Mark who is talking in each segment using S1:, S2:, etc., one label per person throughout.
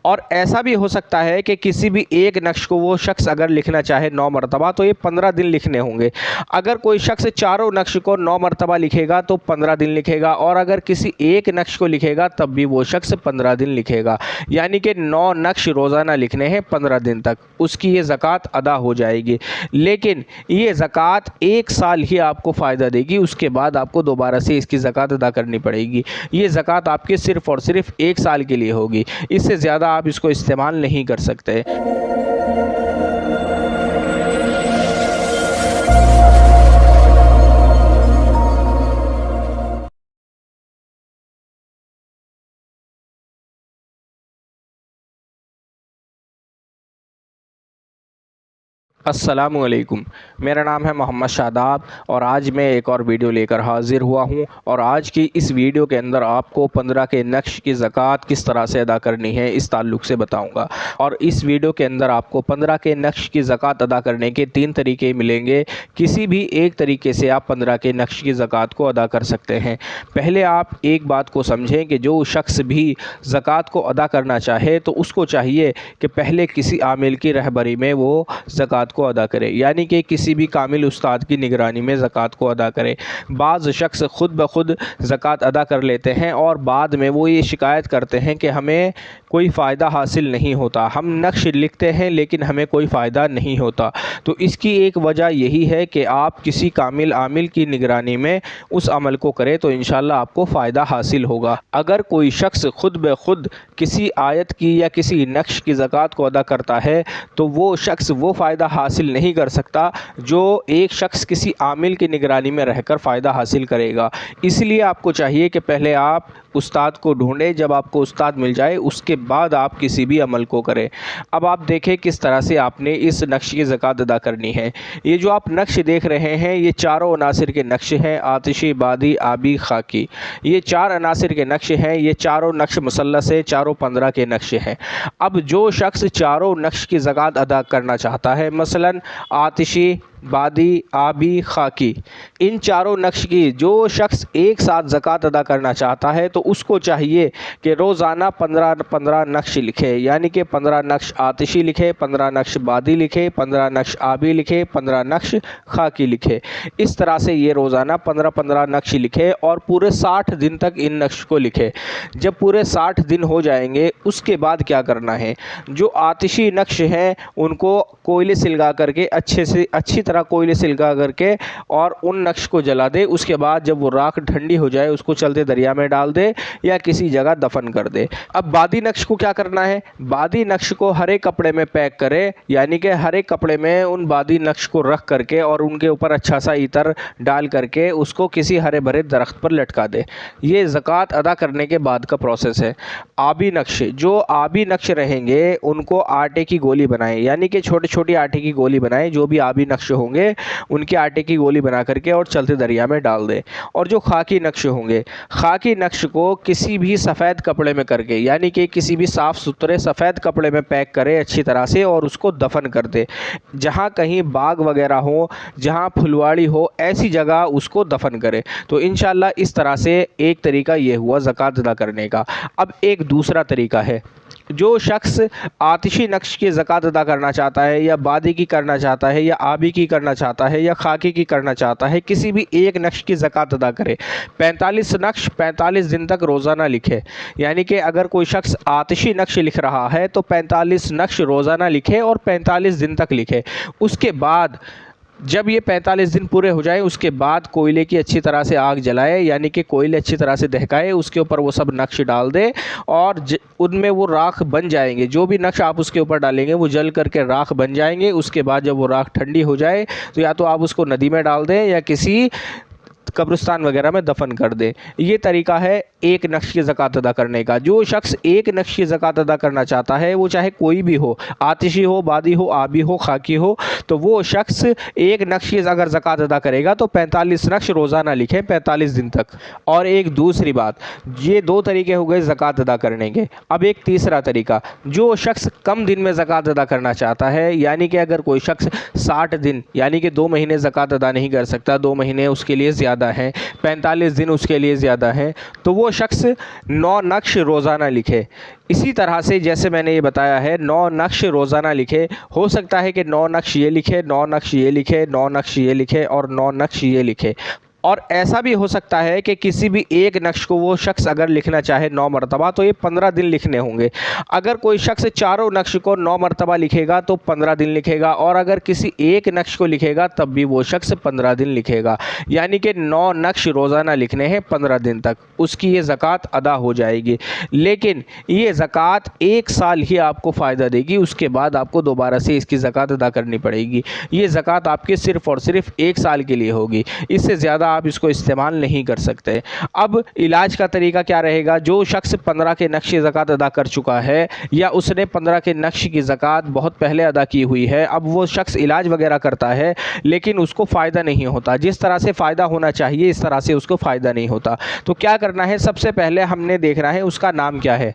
S1: اور ایسا بھی ہو سکتا ہے کہ کسی بھی ایک نقش کو وہ شخص اگر لکھنا چاہے 9 مرتبہ تو یہ 15 دن لکھنے ہوں گے۔ اگر کوئی شخص چاروں نقش کو 9 مرتبہ لکھے گا تو 15 دن لکھے گا، اور اگر کسی ایک نقش کو لکھے گا تب بھی وہ شخص 15 دن لکھے گا، یعنی کہ 9 نقش روزانہ لکھنے ہیں 15 دن تک، اس کی یہ زکوٰۃ ادا ہو جائے گی۔ لیکن یہ زکوٰۃ 1 سال ہی آپ کو فائدہ دے گی، اس کے بعد آپ کو دوبارہ سے اس کی زکوٰۃ ادا کرنی پڑے گی۔ یہ زکوٰۃ آپ کے صرف اور صرف 1 سال کے لیے ہوگی، اس سے زیادہ آپ اس کو استعمال نہیں کر سکتے۔ السلام علیکم، میرا نام ہے محمد شاداب، اور آج میں ایک اور ویڈیو لے کر حاضر ہوا ہوں، اور آج کی اس ویڈیو کے اندر آپ کو 15 کے نقش کی زکوٰۃ کس طرح سے ادا کرنی ہے اس تعلق سے بتاؤں گا۔ اور اس ویڈیو کے اندر آپ کو 15 کے نقش کی زکوٰۃ ادا کرنے کے 3 طریقے ملیں گے، کسی بھی ایک طریقے سے آپ 15 کے نقش کی زکوٰۃ کو ادا کر سکتے ہیں۔ پہلے آپ ایک بات کو سمجھیں کہ جو شخص بھی زکوٰۃ کو ادا کرنا چاہے تو اس کو چاہیے کہ پہلے کسی عامل کی رہبری میں وہ زکوٰۃ کو ادا کرے، یعنی کہ کسی بھی کامل استاد کی نگرانی میں زکوٰۃ کو ادا کرے۔ بعض شخص خود بخود زکوٰۃ ادا کر لیتے ہیں اور بعد میں وہ یہ شکایت کرتے ہیں کہ ہمیں کوئی فائدہ حاصل نہیں ہوتا، ہم نقش لکھتے ہیں لیکن ہمیں کوئی فائدہ نہیں ہوتا۔ تو اس کی ایک وجہ یہی ہے کہ آپ کسی کامل عامل کی نگرانی میں اس عمل کو کریں تو انشاءاللہ آپ کو فائدہ حاصل ہوگا۔ اگر کوئی شخص خود بخود کسی آیت کی یا کسی نقش کی زکوٰۃ کو ادا کرتا ہے تو وہ شخص وہ فائدہ حاصل نہیں کر سکتا جو ایک شخص کسی عامل کی نگرانی میں رہ کر فائدہ حاصل کرے گا۔ اس لیے آپ کو چاہیے کہ پہلے آپ استاد کو ڈھونڈیں، جب آپ کو استاد مل جائے اس کے بعد آپ کسی بھی عمل کو کریں۔ اب آپ دیکھیں کس طرح سے آپ نے اس نقش کی زکوٰۃ ادا کرنی ہے۔ یہ جو آپ نقش دیکھ رہے ہیں یہ چاروں عناصر کے نقش ہیں، آتشی، بادی، آبی، خاکی۔ یہ 4 عناصر کے نقش ہیں، یہ چاروں نقش مثلث ہیں، چاروں 15 کے نقش ہیں۔ اب جو شخص چاروں نقش کی زکوٰۃ ادا کرنا چاہتا ہے، مثلاً آتشی، بادی، آبی، خاکی، ان چاروں نقش کی جو شخص ایک ساتھ زکوٰۃ ادا کرنا چاہتا ہے تو اس کو چاہیے کہ روزانہ 15 نقش لکھے، یعنی کہ 15 نقش آتشی لکھے، 15 نقش بادی لکھے، 15 نقش آبی لکھے، 15 نقش خاکی لکھے۔ اس طرح سے یہ روزانہ 15 نقش لکھے اور پورے 60 دن تک ان نقش کو لکھے۔ جب پورے 60 دن ہو جائیں گے اس کے بعد کیا کرنا ہے، جو آتشی نقش ہیں ان کو کوئلے سلگا کر کے اچھی طرح کوئلے سلگا کر کے اور ان نقش کو جلا دے۔ اس کے بعد جب وہ راکھ ٹھنڈی ہو جائے اس کو چلتے دریا میں ڈال دے یا کسی جگہ دفن کر دے۔ اب بادی نقش کو کیا کرنا ہے، بادی نقش کو ہرے کپڑے میں پیک کرے، یعنی کہ ہرے کپڑے میں ان بادی نقش کو رکھ کر کے اور ان کے اوپر اچھا سا عطر ڈال کر کے اس کو کسی ہرے بھرے درخت پر لٹکا دے۔ یہ زکوٰۃ ادا کرنے کے بعد کا پروسیس ہے۔ آبی نقش، جو آبی نقش رہیں گے ان کو آٹے کی گولی بنائیں، یعنی کہ چھوٹی چھوٹی آٹے کی گولی بنائیں، جو بھی آبی نقش ہوں گے ان کے آٹے کی گولی بنا کر کے اور چلتے دریا میں ڈال دیں۔ اور جو خاکی نقش ہوں گے، خاکی نقش کو کسی بھی سفید کپڑے میں کر کے، یعنی کہ کسی بھی صاف ستھرے سفید کپڑے میں پیک کرے اچھی طرح سے اور اس کو دفن کر دے۔ جہاں کہیں باغ وغیرہ ہو، جہاں پھلواڑی ہو، ایسی جگہ اس کو دفن کرے۔ تو انشاءاللہ اس طرح سے ایک طریقہ یہ ہوا زکوٰۃ ادا کرنے کا۔ اب ایک دوسرا طریقہ ہے، جو شخص آتشی نقش کی زکوٰۃ ادا کرنا چاہتا ہے یا بادی کی کرنا چاہتا ہے یا آبی کی کرنا چاہتا ہے یا خاکی کی کرنا چاہتا ہے، کسی بھی ایک نقش کی زکوٰۃ ادا کرے۔ 45 نقش 45 دن تک روزانہ لکھے، یعنی کہ اگر کوئی شخص آتشی نقش لکھ رہا ہے تو 45 نقش روزانہ لکھے اور 45 دن تک لکھے۔ اس کے بعد جب یہ 45 دن پورے ہو جائے اس کے بعد کوئلے کی اچھی طرح سے آگ جلائے، یعنی کہ کوئلے اچھی طرح سے دہکائے، اس کے اوپر وہ سب نقش ڈال دے اور ان میں وہ راکھ بن جائیں گے۔ جو بھی نقش آپ اس کے اوپر ڈالیں گے وہ جل کر کے راکھ بن جائیں گے۔ اس کے بعد جب وہ راکھ ٹھنڈی ہو جائے تو یا تو آپ اس کو ندی میں ڈال دیں یا کسی قبرستان وغیرہ میں دفن کر دیں۔ یہ طریقہ ہے ایک نقش کی زکوٰۃ ادا کرنے کا۔ جو شخص ایک نقش کی زکوٰۃ ادا کرنا چاہتا ہے، وہ چاہے کوئی بھی ہو، آتشی ہو، بادی ہو، آبی ہو، خاکی ہو، تو وہ شخص ایک نقش کی اگر زکوٰۃ ادا کرے گا تو 45 نقش روزانہ لکھے 45 دن تک۔ اور ایک دوسری بات، یہ 2 طریقے ہو گئے زکوٰۃ ادا کرنے کے۔ اب ایک تیسرا طریقہ، جو شخص کم دن میں زکوٰۃ ادا کرنا چاہتا ہے، یعنی کہ اگر کوئی شخص 60 دن یعنی کہ 2 مہینے زکوٰۃ ادا نہیں کر سکتا، 2 مہینے اس کے لیے زیادہ زیادہ ہیں، 45 دن اس کے لیے زیادہ ہیں، تو وہ شخص 9 نقش روزانہ لکھے۔ اسی طرح سے جیسے میں نے یہ بتایا ہے 9 نقش روزانہ لکھے، ہو سکتا ہے کہ 9 نقش یہ لکھے، 9 نقش یہ لکھے، 9 نقش یہ لکھے اور 9 نقش یہ لکھے۔ اور ایسا بھی ہو سکتا ہے کہ کسی بھی ایک نقش کو وہ شخص اگر لکھنا چاہے 9 مرتبہ تو یہ 15 دن لکھنے ہوں گے۔ اگر کوئی شخص چاروں نقش کو 9 مرتبہ لکھے گا تو 15 دن لکھے گا، اور اگر کسی ایک نقش کو لکھے گا تب بھی وہ شخص 15 دن لکھے گا، یعنی کہ 9 نقش روزانہ لکھنے ہیں 15 دن تک، اس کی یہ زکوٰۃ ادا ہو جائے گی۔ لیکن یہ زکوٰۃ 1 سال ہی آپ کو فائدہ دے گی، اس کے بعد آپ کو دوبارہ سے اس کی زکوٰۃ ادا کرنی پڑے گی۔ یہ زکوٰۃ آپ کے صرف اور صرف 1 سال کے لیے ہوگی، اس سے زیادہ آپ اس کو استعمال نہیں کر سکتے۔ اب علاج کا طریقہ کیا رہے گا؟ جو شخص 15 کے نقش زکوٰۃ ادا کر چکا ہے یا اس نے 15 کے نقش کی زکوٰۃ بہت پہلے ادا کی ہوئی ہے، اب وہ شخص علاج وغیرہ کرتا ہے لیکن اس کو فائدہ نہیں ہوتا، جس طرح سے فائدہ ہونا چاہیے اس طرح سے اس کو فائدہ نہیں ہوتا، تو کیا کرنا ہے؟ سب سے پہلے ہم نے دیکھنا ہے اس کا نام کیا ہے،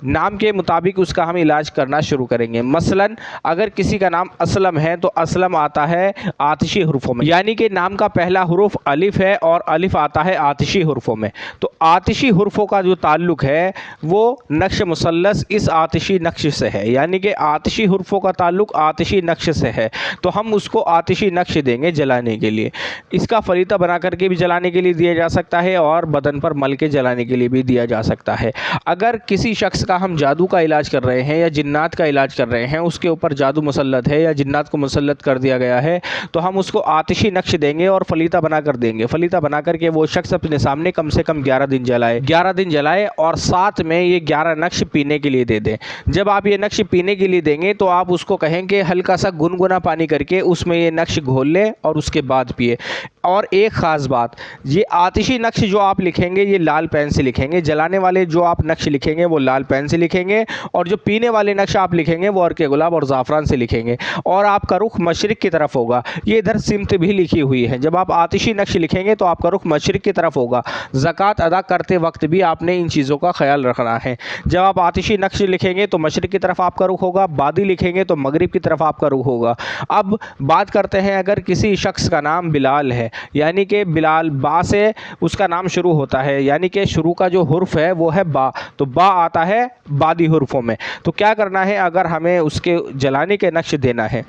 S1: نام کے مطابق اس کا ہم علاج کرنا شروع کریں گے۔ مثلا اگر کسی کا نام اسلم ہے تو اسلم آتا ہے آتشی حروفوں میں، یعنی کہ نام کا پہلا حرف الف ہے اور الف آتا ہے آتشی حروفوں میں، تو آتشی حروفوں کا جو تعلق ہے وہ نقش مثلث اس آتشی نقش سے ہے، یعنی کہ آتشی حروفوں کا تعلق آتشی نقش سے ہے، تو ہم اس کو آتشی نقش دیں گے جلانے کے لیے۔ اس کا فریضہ بنا کر کے بھی جلانے کے لیے دیا جا سکتا ہے اور بدن پر مل کے جلانے کے لیے بھی دیا جا سکتا ہے۔ اگر کسی شخص کا ہم جادو کا علاج کر رہے ہیں یا جنات کا علاج کر رہے ہیں، اس کے اوپر جادو مسلط ہے یا جنات کو مسلط کر دیا گیا ہے، تو ہم اس کو آتشی نقش دیں گے اور فلیطہ بنا کر دیں گے۔ فلیطہ بنا کر کے وہ شخص اپنے سامنے کم سے کم 11 دن جلائے، 11 دن جلائے اور ساتھ میں یہ 11 نقش پینے کے لیے دے دیں۔ جب آپ یہ نقش پینے کے لیے دیں گے تو آپ اس کو کہیں کہ ہلکا سا گنگنا پانی کر کے اس میں یہ نقش گھول لیں اور اس کے بعد پیے۔ اور ایک خاص بات، یہ آتشی نقش جو آپ لکھیں گے یہ لال پین سے لکھیں گے، جلانے والے جو آپ نقش لکھیں گے وہ لال پین سے لکھیں گے، اور جو پینے والے نقش آپ لکھیں گے وہ عرق گلاب اور زعفران سے لکھیں گے، اور آپ کا رخ مشرق کی طرف ہوگا۔ یہ ادھر سمت بھی لکھی ہوئی ہے، جب آپ آتشی نقش لکھیں گے تو آپ کا رخ مشرق کی طرف ہوگا۔ زکوٰۃ ادا کرتے وقت بھی آپ نے ان چیزوں کا خیال رکھنا ہے۔ جب آپ آتشی نقش لکھیں گے تو مشرق کی طرف آپ کا رخ ہوگا، بادی لکھیں گے تو مغرب کی طرف آپ کا رخ ہوگا۔ اب بات کرتے ہیں اگر کسی شخص کا نام بلال ہے، یعنی کہ بلال با سے اس کا نام شروع ہوتا ہے، یعنی کہ شروع کا جو حرف ہے وہ ہے با، تو با آتا ہے بادی حرفوں میں، تو کیا کرنا ہے؟ اگر ہمیں اس کے جلانے کے نقش دینا ہے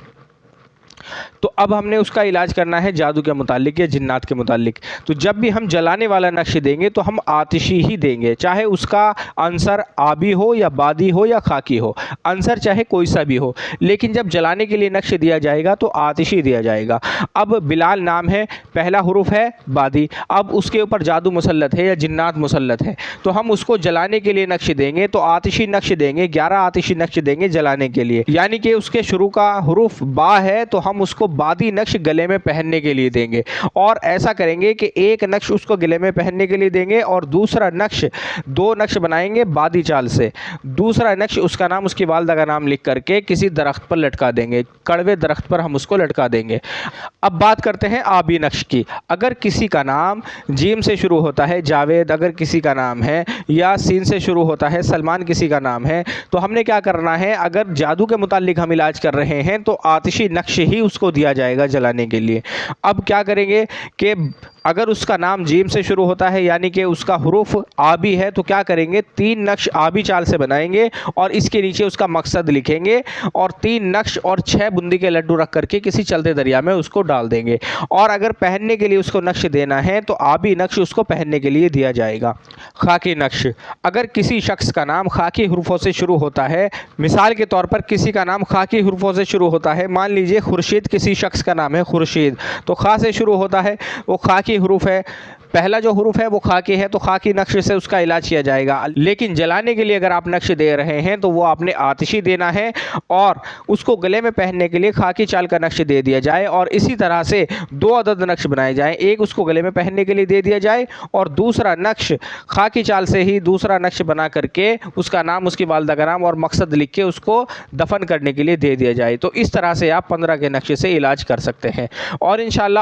S1: تو اب ہم نے اس کا علاج کرنا ہے جادو کے متعلق یا جنات کے متعلق، تو جب بھی ہم جلانے والا نقش دیں گے تو ہم آتشی ہی دیں گے، چاہے اس کا عنصر آبی ہو یا بادی ہو یا خاکی ہو، عنصر چاہے کوئی سا بھی ہو، لیکن جب جلانے کے لیے نقش دیا جائے گا تو آتشی دیا جائے گا۔ اب بلال نام ہے، پہلا حرف ہے بادی، اب اس کے اوپر جادو مسلط ہے یا جنات مسلط ہے، تو ہم اس کو جلانے کے لیے نقش دیں گے تو آتشی نقش دیں گے، 11 آتشی نقش دیں گے جلانے کے لیے، یعنی کہ اس کے شروع کا حرف با ہے تو ہم اس کو بادی نقش گلے میں پہننے کے لیے دیں گے، اور ایسا کریں گے کہ ایک نقش اس کو گلے میں پہننے کے لیے دیں گے اور دوسرا نقش 2 نقش بنائیں گے بادی چال سے، دوسرا نقش اس کا نام اس کی والدہ کا نام لکھ کر کے کسی درخت پر لٹکا دیں گے، کڑوے درخت پر ہم اس کو لٹکا دیں گے۔ اب بات کرتے ہیں آبی نقش کی۔ اگر کسی کا نام جیم سے شروع ہوتا ہے، جاوید اگر کسی کا نام ہے، یا سین سے شروع ہوتا ہے، سلمان کسی کا نام ہے، تو ہم نے کیا کرنا ہے؟ اگر جادو کے متعلق ہم علاج کر رہے ہیں تو آتشی نقش ہی اس کو دیا جائے گا جلانے کے لیے۔ اب کیا کریں گے کہ اگر اس کا نام جیم سے شروع ہوتا ہے یعنی کہ اس کا حروف آبی ہے تو کیا کریں گے؟ 3 نقش آبی چال سے بنائیں گے اور اس کے نیچے اس کا مقصد لکھیں گے اور 3 نقش اور 6 بندی کے لڈو رکھ کر کے کسی چلتے دریا میں اس کو ڈال دیں گے، اور اگر پہننے کے لیے اس کو نقش دینا ہے تو آبی نقش اس کو پہننے کے لیے دیا جائے گا۔ خاکی نقش، اگر کسی شخص کا نام خاکی حروفوں سے شروع ہوتا ہے، مثال کے طور پر کسی کا نام خاکی حروفوں سے شروع ہوتا ہے، مان لیجئے خورشید کسی شخص کا نام ہے خورشید، تو خا سے شروع ہوتا ہے، وہ خاکی حروف ہے، پہلا جو حروف ہے وہ خاکی ہے تو خاکی نقش سے اس کا علاج کیا جائے گا۔ لیکن جلانے کے لیے اگر آپ نقش دے رہے ہیں تو وہ آپ نے آتشی دینا ہے اور اس کو گلے میں پہننے کے لیے خاکی چال کا نقش دے دیا جائے، اور اسی طرح سے 2 عدد نقش بنائے جائیں، ایک اس کو گلے میں پہننے کے لیے دے دیا جائے اور دوسرا نقش خاکی چال سے ہی دوسرا نقش بنا کر کے اس کا نام اس کی والدہ کا نام اور مقصد لکھ کے اس کو دفن کرنے کے لیے دے دیا جائے، تو اس طرح سے آپ 15 کے نقشے سے علاج کر سکتے ہیں۔ اور انشاءاللہ